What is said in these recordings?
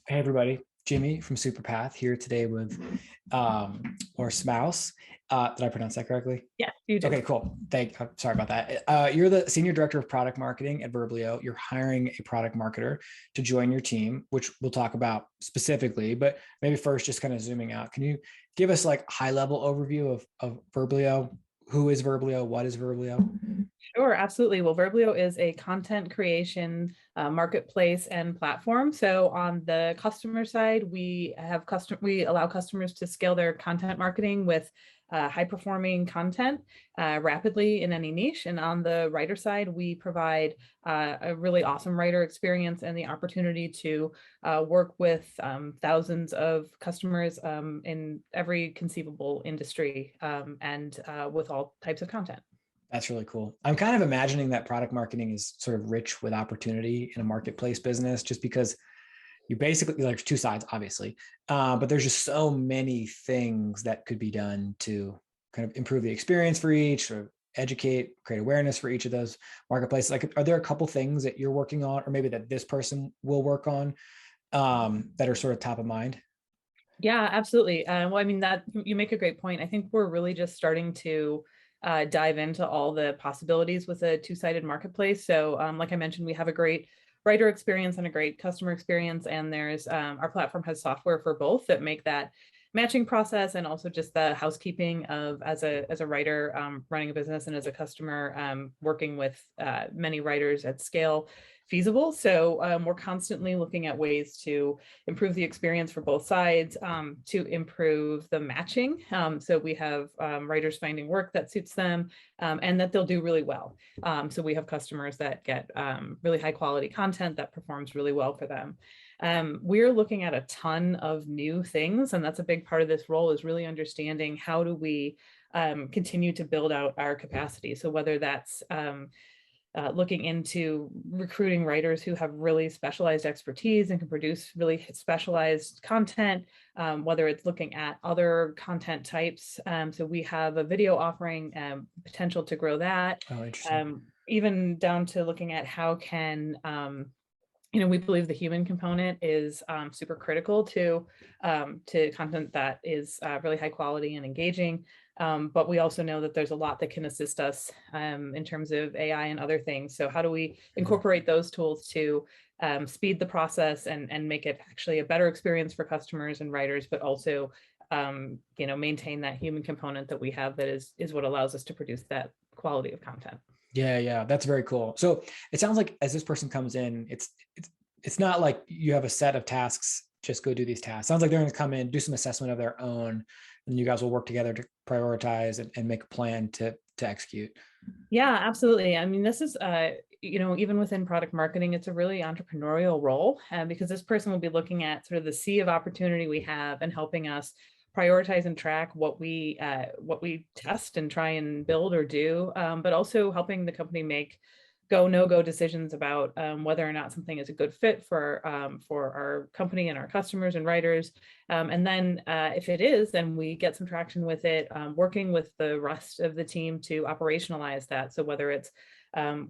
Hey everybody, Jimmy from Superpath here today with or Smouse. Did I pronounce that correctly? Yeah, you Okay, did. cool. Sorry about that. You're the senior director of product marketing at Verblio. You're hiring a product marketer to join your team, which we'll talk about specifically. But maybe first, just kind of zooming out, can you give us like high level overview of Verblio? Who is Verblio? What is Verblio? Sure, absolutely. Well, Verblio is a content creation marketplace and platform. So on the customer side, we allow customers to scale their content marketing with high performing content rapidly in any niche. And on the writer side, we provide a really awesome writer experience and the opportunity to work with thousands of customers in every conceivable industry and with all types of content. That's really cool. I'm kind of imagining that product marketing is sort of rich with opportunity in a marketplace business, just because you basically like two sides, obviously, but there's just so many things that could be done to kind of improve the experience for each, or educate, create awareness for each of those marketplaces. Like, are there a couple things that you're working on, or maybe that this person will work on, that are sort of top of mind? Yeah, absolutely. Well, I mean, that you make a great point. I think we're really just starting to dive into all the possibilities with a two-sided marketplace. So, like I mentioned, we have a great writer experience and a great customer experience, and there's our platform has software for both that make that matching process and also just the housekeeping of as a writer running a business and as a customer working with many writers at scale feasible. So we're constantly looking at ways to improve the experience for both sides, to improve the matching. So we have writers finding work that suits them and that they'll do really well. So we have customers that get really high quality content that performs really well for them. We're looking at a ton of new things, and that's a big part of this role is really understanding how do we continue to build out our capacity. So whether that's looking into recruiting writers who have really specialized expertise and can produce really specialized content, whether it's looking at other content types. So we have a video offering, potential to grow that, Oh, interesting. even down to looking at how can we believe the human component is super critical to content that is really high quality and engaging. But we also know that there's a lot that can assist us in terms of AI and other things. So how do we Mhm. incorporate those tools to speed the process and make it actually a better experience for customers and writers, but also maintain that human component that we have that is what allows us to produce that quality of content. Yeah, yeah, that's very cool. So it sounds like as this person comes in, it's not like you have a set of tasks, just go do these tasks. Sounds like they're going to come in, do some assessment of their own, and you guys will work together to prioritize and make a plan to execute. Yeah, absolutely. I mean, this is, even within product marketing, it's a really entrepreneurial role because this person will be looking at sort of the sea of opportunity we have and helping us prioritize and track what we test and try and build or do, but also helping the company make go no go decisions about whether or not something is a good fit for our company and our customers and writers. And then if it is, then we get some traction with it, working with the rest of the team to operationalize that. So whether it's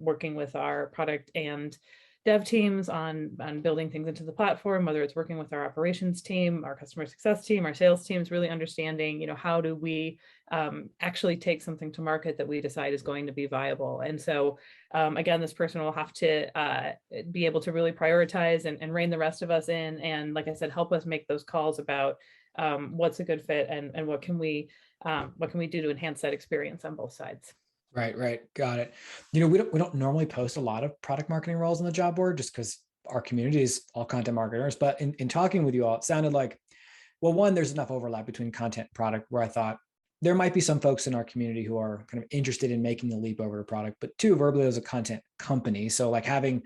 working with our product and dev teams on building things into the platform, whether it's working with our operations team, our customer success team, our sales teams, really understanding, how do we actually take something to market that we decide is going to be viable. And so, again, this person will have to be able to really prioritize and rein the rest of us in. And like I said, help us make those calls about what's a good fit and what can we do to enhance that experience on both sides. Right, right. Got it. We don't normally post a lot of product marketing roles on the job board just because our community is all content marketers. But in talking with you all, it sounded like, well, one, there's enough overlap between content and product where I thought there might be some folks in our community who are kind of interested in making the leap over to product. But two, Verblio is a content company. So like having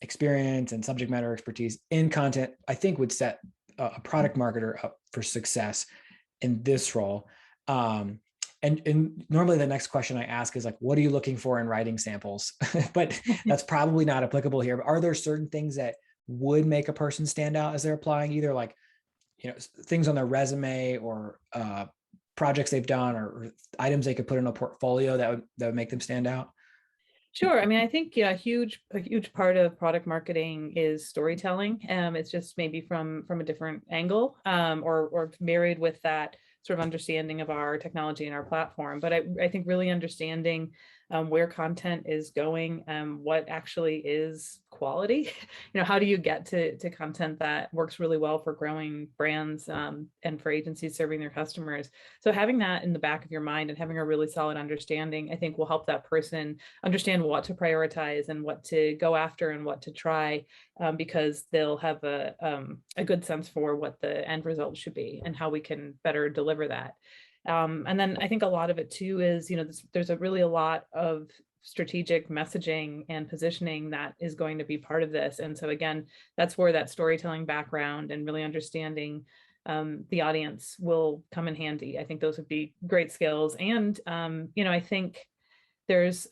experience and subject matter expertise in content, I think would set a product marketer up for success in this role. Um, and normally the next question I ask is like, what are you looking for in writing samples? But that's probably not applicable here. But are there certain things that would make a person stand out as they're applying, either like, things on their resume or projects they've done, or items they could put in a portfolio that would make them stand out? Sure. I mean, I think a huge part of product marketing is storytelling. It's just maybe from a different angle, or married with that sort of understanding of our technology and our platform. But I think really understanding where content is going, what actually is quality. How do you get to content that works really well for growing brands, and for agencies serving their customers? So having that in the back of your mind and having a really solid understanding, I think will help that person understand what to prioritize and what to go after and what to try, because they'll have a good sense for what the end result should be and how we can better deliver that. And then I think a lot of it too is, there's a lot of strategic messaging and positioning that is going to be part of this. And so again, that's where that storytelling background and really understanding the audience will come in handy. I think those would be great skills. And I think there's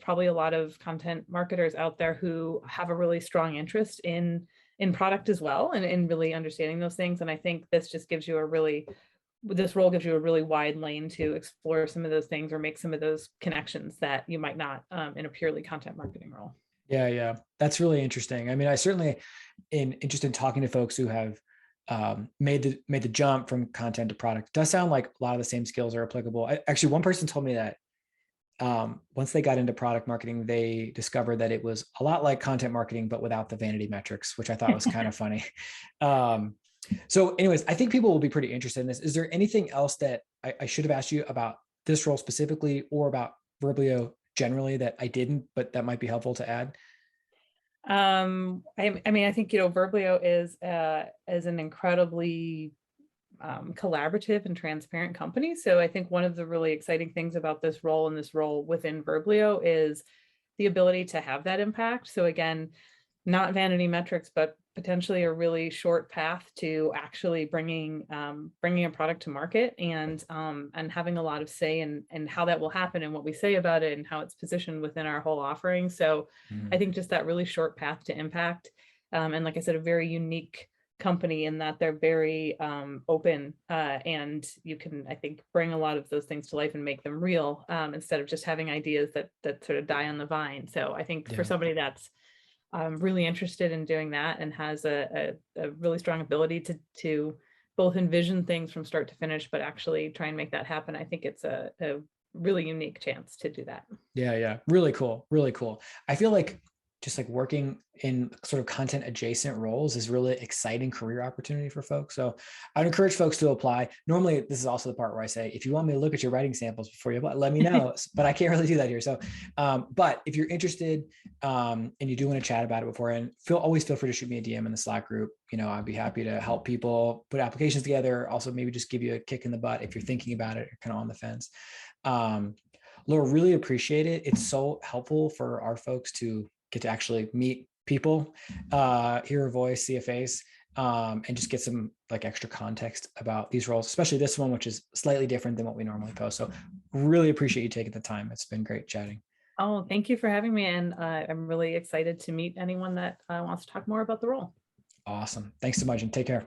probably a lot of content marketers out there who have a really strong interest in product as well, and in really understanding those things. And I think this role gives you a really wide lane to explore some of those things or make some of those connections that you might not, in a purely content marketing role. Yeah, yeah, that's really interesting. I mean, I certainly interested in talking to folks who have made the jump from content to product. It does sound like a lot of the same skills are applicable. Actually, one person told me that once they got into product marketing, they discovered that it was a lot like content marketing, but without the vanity metrics, which I thought was kind of funny. So anyways, I think people will be pretty interested in this. Is there anything else that I should have asked you about this role specifically, or about Verblio generally, that I didn't, but that might be helpful to add? I mean, I think, Verblio is an incredibly collaborative and transparent company. So I think one of the really exciting things about this role and this role within Verblio is the ability to have that impact. So again, not vanity metrics, but potentially a really short path to actually bringing a product to market, and having a lot of say in how that will happen and what we say about it and how it's positioned within our whole offering. So I think just that really short path to impact, and like I said, a very unique company in that they're very open, and you can, I think, bring a lot of those things to life and make them real, instead of just having ideas that sort of die on the vine. So I think for Yeah. somebody that's really interested in doing that and has a really strong ability to both envision things from start to finish, but actually try and make that happen, I think it's a really unique chance to do that. Yeah, yeah. Really cool. Really cool. I feel like just like working in sort of content adjacent roles is really exciting career opportunity for folks. So I'd encourage folks to apply. Normally, this is also the part where I say, if you want me to look at your writing samples before you apply, let me know, but I can't really do that here. So, but if you're interested, and you do want to chat about it beforehand, always feel free to shoot me a DM in the Slack group. I'd be happy to help people put applications together. Also, maybe just give you a kick in the butt if you're thinking about it, or kind of on the fence. Laura, really appreciate it. It's so helpful for our folks to get to actually meet people, hear a voice, see a face, and just get some like extra context about these roles, especially this one, which is slightly different than what we normally post. So really appreciate you taking the time. It's been great chatting. Oh, thank you for having me. And I'm really excited to meet anyone that wants to talk more about the role. Awesome. Thanks so much, and take care.